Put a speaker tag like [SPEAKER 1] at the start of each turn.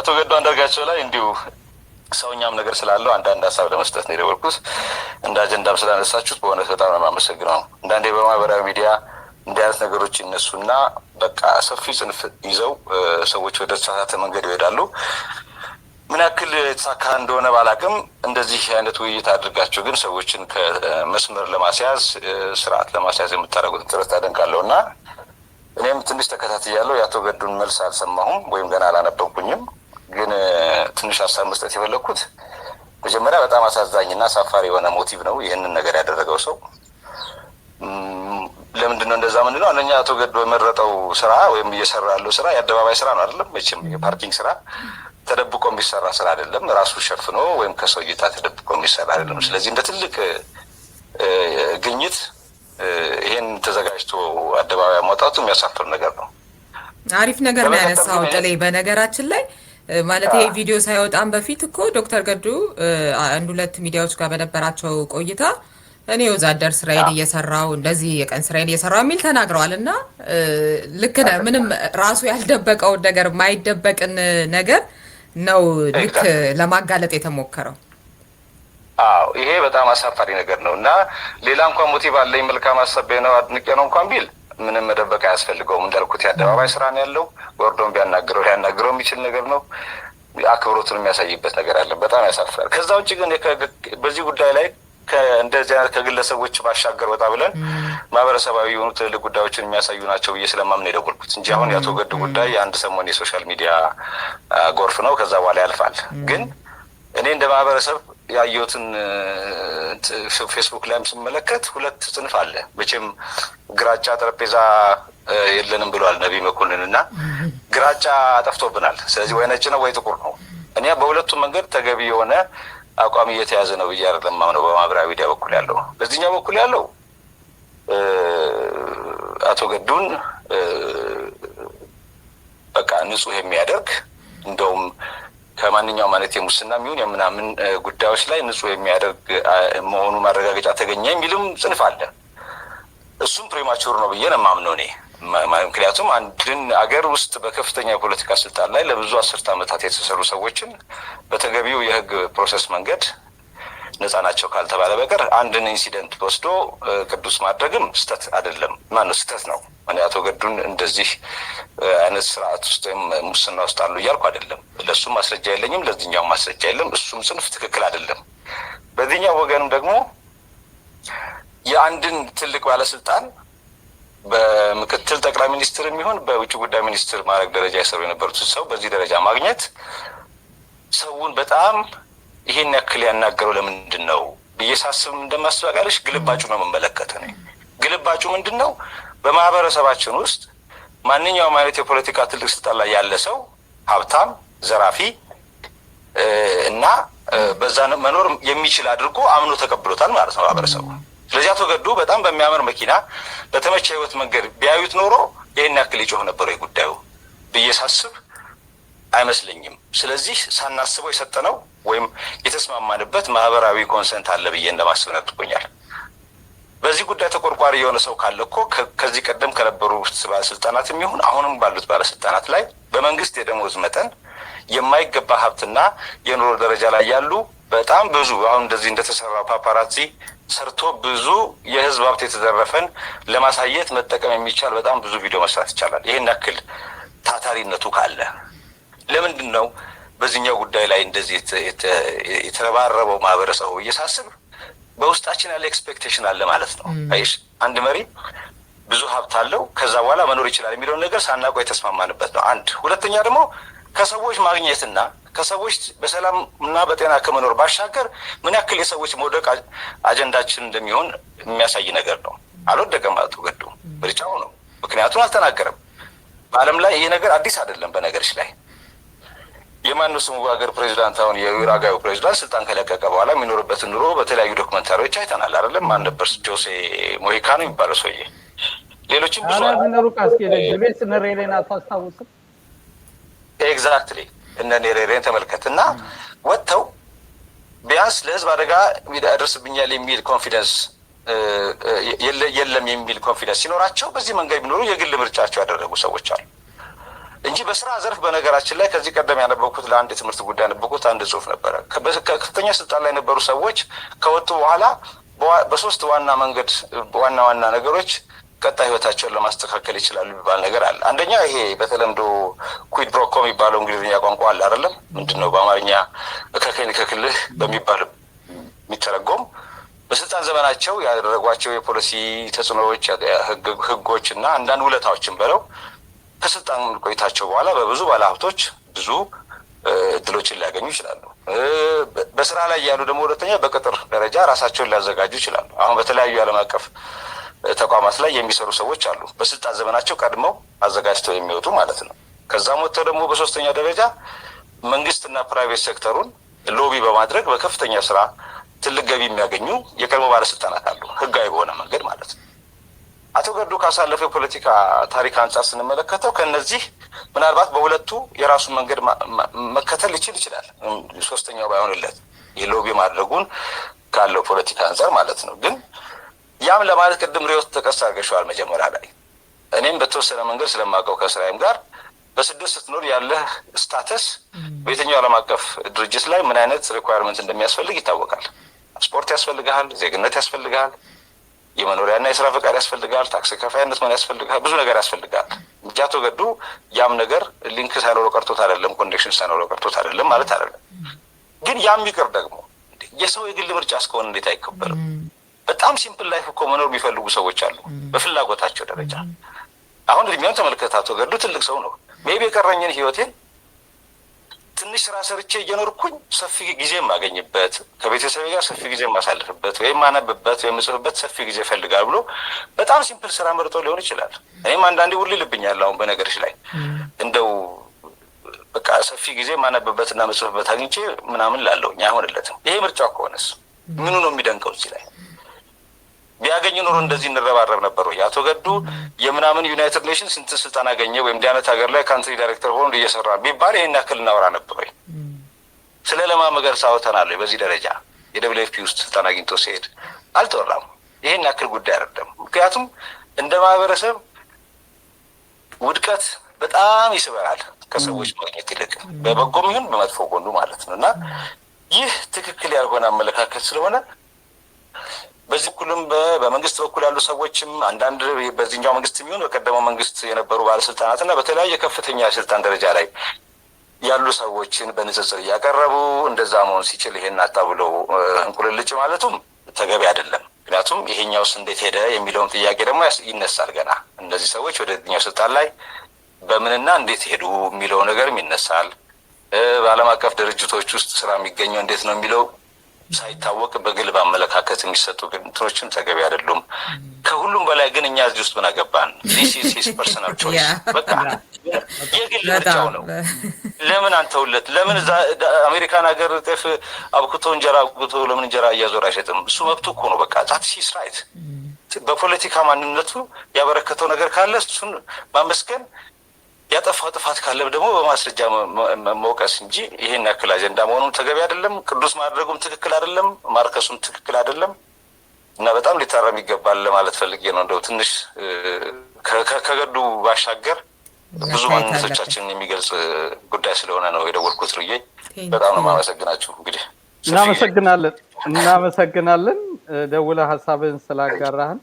[SPEAKER 1] አቶ ገዱ አንዳርጋቸው ላይ እንዲሁ ሰውኛም ነገር ስላለው አንዳንድ ሀሳብ ለመስጠት ነው የደወልኩት። እንደ አጀንዳም ስላነሳችሁት በእውነት በጣም ነው የማመሰግነው። አንዳንዴ በማህበራዊ ሚዲያ እንዲህ አይነት ነገሮች ይነሱና በቃ ሰፊ ጽንፍ ይዘው ሰዎች ወደ ተሳሳተ መንገድ ይሄዳሉ። ምን ያክል የተሳካ እንደሆነ ባላቅም እንደዚህ አይነት ውይይት አድርጋችሁ ግን ሰዎችን ከመስመር ለማስያዝ ስርዓት ለማስያዝ የምታደርጉትን ጥረት አደንቃለሁ እና እኔም ትንሽ ተከታትያለሁ። የአቶ ገዱን መልስ አልሰማሁም ወይም ገና አላነበብኩኝም። ግን ትንሽ ሀሳብ መስጠት የፈለግኩት መጀመሪያ በጣም አሳዛኝና አሳፋሪ የሆነ ሞቲቭ ነው ይህንን ነገር ያደረገው ሰው። ለምንድን ነው እንደዛ? ምንድን ነው አንደኛ አቶ ገዱ የመረጠው ስራ ወይም እየሰራ ያለው ስራ የአደባባይ ስራ ነው አይደለም። መቼም የፓርኪንግ ስራ ተደብቆ የሚሰራ ስራ አይደለም። ራሱ ሸፍኖ ወይም ከሰው እይታ ተደብቆ የሚሰራ አይደለም። ስለዚህ እንደ ትልቅ ግኝት ይሄን ተዘጋጅቶ አደባባይ ማውጣቱ የሚያሳፍር ነገር ነው።
[SPEAKER 2] አሪፍ ነገር ነው ያነሳው ጥሌ። በነገራችን ላይ ማለት ይሄ ቪዲዮ ሳይወጣም በፊት እኮ ዶክተር ገዱ አንድ ሁለት ሚዲያዎች ጋር በነበራቸው ቆይታ እኔ ወዛደር ስራዬን እየሰራው እንደዚህ የቀን ስራዬን እየሰራው የሚል ተናግረዋል። እና ልክ ነህ። ምንም ራሱ ያልደበቀውን ነገር ማይደበቅን ነገር ነው ልክ ለማጋለጥ የተሞከረው።
[SPEAKER 1] አዎ ይሄ በጣም አሳፋሪ ነገር ነው እና ሌላ እንኳን ሞቲቭ አለኝ መልካም ሀሳብ ነው አድንቄ ነው እንኳን ቢል ምንም መደበቅ አያስፈልገውም። እንዳልኩት የአደባባይ ስራ ነው ያለው። ወርዶም ቢያናግረው ሊያናግረው የሚችል ነገር ነው። አክብሮቱን የሚያሳይበት ነገር አለ። በጣም ያሳፍራል። ከዛ ውጭ ግን በዚህ ጉዳይ ላይ እንደዚህ አይነት ከግለሰቦች ባሻገር ወጣ ብለን ማህበረሰባዊ የሆኑ ትልልቅ ጉዳዮችን የሚያሳዩ ናቸው ብዬ ስለማምን የደወልኩት እንጂ አሁን የአቶ ገዱ ጉዳይ የአንድ ሰሞን የሶሻል ሚዲያ ጎርፍ ነው። ከዛ በኋላ ያልፋል። ግን እኔ እንደ ማህበረሰብ ያየሁትን ፌስቡክ ላይም ስመለከት ሁለት ጽንፍ አለ። መቼም ግራጫ ጠረጴዛ የለንም ብሏል ነቢይ መኮንን እና ግራጫ ጠፍቶብናል። ስለዚህ ወይ ነጭ ነው ወይ ጥቁር ነው። እኔ በሁለቱም መንገድ ተገቢ የሆነ አቋም እየተያዘ ነው ብዬ አይደለም ነው በማህበራዊ ሚዲያ በኩል ያለው። በዚህኛው በኩል ያለው አቶ ገዱን በቃ ንጹህ የሚያደርግ እንደውም ከማንኛውም አይነት የሙስና የሚሆን የምናምን ጉዳዮች ላይ ንጹህ የሚያደርግ መሆኑ ማረጋገጫ ተገኘ የሚልም ጽንፍ አለ። እሱም ፕሪማቹር ነው ብዬ ነው የማምነው እኔ። ምክንያቱም አንድን አገር ውስጥ በከፍተኛ የፖለቲካ ስልጣን ላይ ለብዙ አስርት ዓመታት የተሰሩ ሰዎችን በተገቢው የህግ ፕሮሰስ መንገድ ነፃ ናቸው ካልተባለ በቀር አንድን ኢንሲደንት ወስዶ ቅዱስ ማድረግም ስህተት አይደለም። ማነው ስህተት ነው። እኔ አቶ ገዱን እንደዚህ አይነት ስርዓት ውስጥ ወይም ሙስና ውስጥ አሉ እያልኩ አይደለም። ለእሱም ማስረጃ የለኝም፣ ለዚህኛው ማስረጃ የለም። እሱም ጽንፍ ትክክል አይደለም። በዚህኛው ወገንም ደግሞ የአንድን ትልቅ ባለስልጣን በምክትል ጠቅላይ ሚኒስትር የሚሆን በውጭ ጉዳይ ሚኒስትር ማዕረግ ደረጃ የሰሩ የነበሩትን ሰው በዚህ ደረጃ ማግኘት ሰውን በጣም ይሄን ያክል ያናገረው ለምንድን ነው ብዬ ሳስብም እንደማስበቃለሽ ግልባጩ ነው የምመለከተው ነው። ግልባጩ ምንድን ነው? በማህበረሰባችን ውስጥ ማንኛውም አይነት የፖለቲካ ትልቅ ስልጣን ላይ ያለ ሰው ሀብታም፣ ዘራፊ እና በዛ መኖር የሚችል አድርጎ አምኖ ተቀብሎታል ማለት ነው ማህበረሰቡ። ስለዚህ አቶ ገዱ በጣም በሚያምር መኪና በተመቸ ህይወት መንገድ ቢያዩት ኖሮ ይህን ያክል ይጮህ ነበረው የጉዳዩ ብዬ ሳስብ አይመስለኝም። ስለዚህ ሳናስበው የሰጠነው ወይም የተስማማንበት ማህበራዊ ኮንሰንት አለ ብዬ እንደማስብ ነጥቆኛል። በዚህ ጉዳይ ተቆርቋሪ የሆነ ሰው ካለ እኮ ከዚህ ቀደም ከነበሩ ባለስልጣናት የሚሆን አሁንም ባሉት ባለስልጣናት ላይ በመንግስት የደሞዝ መጠን የማይገባ ሀብትና የኑሮ ደረጃ ላይ ያሉ በጣም ብዙ አሁን እንደዚህ እንደተሰራው ፓፓራዚ ሰርቶ ብዙ የህዝብ ሀብት የተዘረፈን ለማሳየት መጠቀም የሚቻል በጣም ብዙ ቪዲዮ መስራት ይቻላል። ይሄን ያክል ታታሪነቱ ካለ ለምንድን ነው በዚህኛው ጉዳይ ላይ እንደዚህ የተረባረበው ማህበረሰቡ እየሳስብ በውስጣችን ያለ ኤክስፔክቴሽን አለ ማለት ነው። አይሽ አንድ መሪ ብዙ ሀብት አለው ከዛ በኋላ መኖር ይችላል የሚለውን ነገር ሳናውቀው የተስማማንበት ነው። አንድ ሁለተኛ ደግሞ ከሰዎች ማግኘትና ከሰዎች በሰላም እና በጤና ከመኖር ባሻገር ምን ያክል የሰዎች መውደቅ አጀንዳችን እንደሚሆን የሚያሳይ ነገር ነው። አልወደቀም አቶ ገዱ ምርጫው ነው። ምክንያቱም አልተናገረም። በዓለም ላይ ይሄ ነገር አዲስ አይደለም። በነገርሽ ላይ የማነው ስሙ ሀገር ፕሬዚዳንት አሁን የዩራጋዩ ፕሬዚዳንት ስልጣን ከለቀቀ በኋላ የሚኖርበትን ኑሮ በተለያዩ ዶክመንታሪዎች አይተናል አይደለም? ማን ነበር? ጆሴ ሞሂካኖ የሚባለው ሰውዬ። ሌሎችም ብዙ ኤግዛክትሊ እነ ኔሬሬን ተመልከትና ወጥተው ቢያንስ ለህዝብ አደጋ ያደርስብኛል የሚል ኮንፊደንስ የለም የሚል ኮንፊደንስ ሲኖራቸው በዚህ መንገድ ቢኖሩ የግል ምርጫቸው ያደረጉ ሰዎች አሉ። እንጂ በስራ ዘርፍ በነገራችን ላይ ከዚህ ቀደም ያነበብኩት ለአንድ የትምህርት ጉዳይ ያነበብኩት አንድ ጽሁፍ ነበረ። ከፍተኛ ስልጣን ላይ የነበሩ ሰዎች ከወጡ በኋላ በሶስት ዋና ነገሮች ቀጣይ ህይወታቸውን ለማስተካከል ይችላሉ የሚባል ነገር አለ። አንደኛ ይሄ በተለምዶ ኩዊድ ፕሮ ኮ የሚባለው እንግሊዝኛ ቋንቋ አለ አይደለም? ምንድነው በአማርኛ እከከኝ ከክልህ በሚባል የሚተረጎም በስልጣን ዘመናቸው ያደረጓቸው የፖሊሲ ተጽዕኖዎች፣ ህጎች እና አንዳንድ ውለታዎችን በለው ከስልጣን ቆይታቸው በኋላ በብዙ ባለሀብቶች ብዙ እድሎችን ሊያገኙ ይችላሉ። በስራ ላይ ያሉ ደግሞ ሁለተኛ በቅጥር ደረጃ ራሳቸውን ሊያዘጋጁ ይችላሉ። አሁን በተለያዩ ዓለም አቀፍ ተቋማት ላይ የሚሰሩ ሰዎች አሉ፣ በስልጣን ዘመናቸው ቀድመው አዘጋጅተው የሚወጡ ማለት ነው። ከዛም ወጥተው ደግሞ በሶስተኛ ደረጃ መንግስትና ፕራይቬት ሴክተሩን ሎቢ በማድረግ በከፍተኛ ስራ ትልቅ ገቢ የሚያገኙ የቀድሞ ባለስልጣናት አሉ፣ ህጋዊ በሆነ መንገድ ማለት ነው። አቶ ገዱ ካሳለፈው የፖለቲካ ታሪክ አንጻር ስንመለከተው ከነዚህ ምናልባት በሁለቱ የራሱን መንገድ መከተል ይችላል፣ ሶስተኛው ባይሆንለት የሎቢ ማድረጉን ካለው ፖለቲካ አንጻር ማለት ነው። ግን ያም ለማለት ቅድም ሪዮት ተቀስ አድርገሽዋል መጀመሪያ ላይ። እኔም በተወሰነ መንገድ ስለማውቀው ከስራዬም ጋር በስደት ስትኖር ያለህ ስታተስ በየትኛው ዓለም አቀፍ ድርጅት ላይ ምን አይነት ሪኳየርመንት እንደሚያስፈልግ ይታወቃል። ፓስፖርት ያስፈልግሃል፣ ዜግነት ያስፈልግሃል፣ የመኖሪያና የስራ ፈቃድ ያስፈልጋል፣ ታክስ ከፋይነት ምን ያስፈልጋል፣ ብዙ ነገር ያስፈልጋል። እንጂ አቶ ገዱ ያም ነገር ሊንክ ሳይኖረው ቀርቶት አይደለም፣ ኮኔክሽን ሳይኖረው ቀርቶት አይደለም ማለት አይደለም። ግን ያም ይቅር ደግሞ የሰው የግል ምርጫ እስከሆነ እንዴት አይከበርም? በጣም ሲምፕል ላይፍ እኮ መኖር የሚፈልጉ ሰዎች አሉ በፍላጎታቸው ደረጃ። አሁን እድሜውን ተመልከት፣ አቶ ገዱ ትልቅ ሰው ነው። ሜቢ የቀረኝን ህይወቴን ትንሽ ስራ ሰርቼ እየኖርኩኝ ሰፊ ጊዜ የማገኝበት ከቤተሰቤ ጋር ሰፊ ጊዜ የማሳልፍበት ወይም ማነብበት ወይም የምጽፍበት ሰፊ ጊዜ ይፈልጋል ብሎ በጣም ሲምፕል ስራ መርጦ ሊሆን ይችላል። እኔም አንዳንዴ ውል ልብኛል አሁን በነገርሽ ላይ እንደው በቃ ሰፊ ጊዜ ማነብበት እና መጽፍበት አግኝቼ ምናምን ላለውኝ አይሆንለትም። ይሄ ምርጫው ከሆነስ ምኑ ነው የሚደንቀው? እዚህ ላይ ቢያገኝ ኖሮ እንደዚህ እንረባረብ ነበር ወይ? አቶ ገዱ የምናምን ዩናይትድ ኔሽንስ ስንት ስልጣን አገኘ ወይም እንዲህ አይነት ሀገር ላይ ካንትሪ ዳይሬክተር ሆኖ እየሰራ ቢባል ይሄን ያክል እናወራ ነበር ወይ? ስለ ለማ መገርሳ አውጥተናል ወይ? በዚህ ደረጃ የደብሊው ኤፍ ፒ ውስጥ ስልጣን አግኝቶ ሲሄድ አልተወራም። ይሄን ያክል ጉዳይ አይደለም። ምክንያቱም እንደ ማህበረሰብ ውድቀት በጣም ይስበናል ከሰዎች ማግኘት ይልቅ በበጎም ይሁን በመጥፎ ጎኑ ማለት ነው። እና ይህ ትክክል ያልሆነ አመለካከት ስለሆነ በዚህ በኩልም በመንግስት በኩል ያሉ ሰዎችም አንዳንድ በዚህኛው መንግስት የሚሆን በቀደመው መንግስት የነበሩ ባለስልጣናት እና በተለያየ ከፍተኛ የስልጣን ደረጃ ላይ ያሉ ሰዎችን በንጽጽር እያቀረቡ እንደዛ መሆን ሲችል ይሄን አጣ ብለው እንቁልልጭ ማለቱም ተገቢ አይደለም። ምክንያቱም ይሄኛውስ እንዴት ሄደ የሚለውን ጥያቄ ደግሞ ይነሳል። ገና እነዚህ ሰዎች ወደኛው ስልጣን ላይ በምንና እንዴት ሄዱ የሚለው ነገርም ይነሳል። በዓለም አቀፍ ድርጅቶች ውስጥ ስራ የሚገኘው እንዴት ነው የሚለው ሳይታወቅ በግል በአመለካከት የሚሰጡ ግንቶችም ተገቢ አይደሉም። ከሁሉም በላይ ግን እኛ እዚህ ውስጥ ምን አገባን? ዲስ ኢዝ ሂዝ ፐርሰናል ቾይስ። በቃ የግል ምርጫው ነው። ለምን አንተውለት? ለምን እዛ አሜሪካን ሀገር ጤፍ አብኩቶ እንጀራ አብኩቶ ለምን እንጀራ እያዞር አይሸጥም? እሱ መብቱ እኮ ነው። በቃ ዛት ሂዝ ራይት። በፖለቲካ ማንነቱ ያበረከተው ነገር ካለ እሱን ማመስገን፣ ያጠፋው ጥፋት ካለ ደግሞ በማስረጃ መውቀስ እንጂ ይሄን ያክል አጀንዳ መሆኑም ተገቢ አይደለም። ቅዱስ ማድረጉም ትክክል አይደለም፣ ማርከሱም ትክክል አይደለም እና በጣም ሊታረም ይገባል ለማለት ፈልጌ ነው። እንደው ትንሽ ከገዱ ባሻገር ብዙ ማንነቶቻችንን የሚገልጽ ጉዳይ ስለሆነ ነው የደወልኩት። ርዬ በጣም ነው የማመሰግናችሁ። እንግዲህ
[SPEAKER 3] እናመሰግናለን ደውለህ ሀሳብህን ስላጋራህን።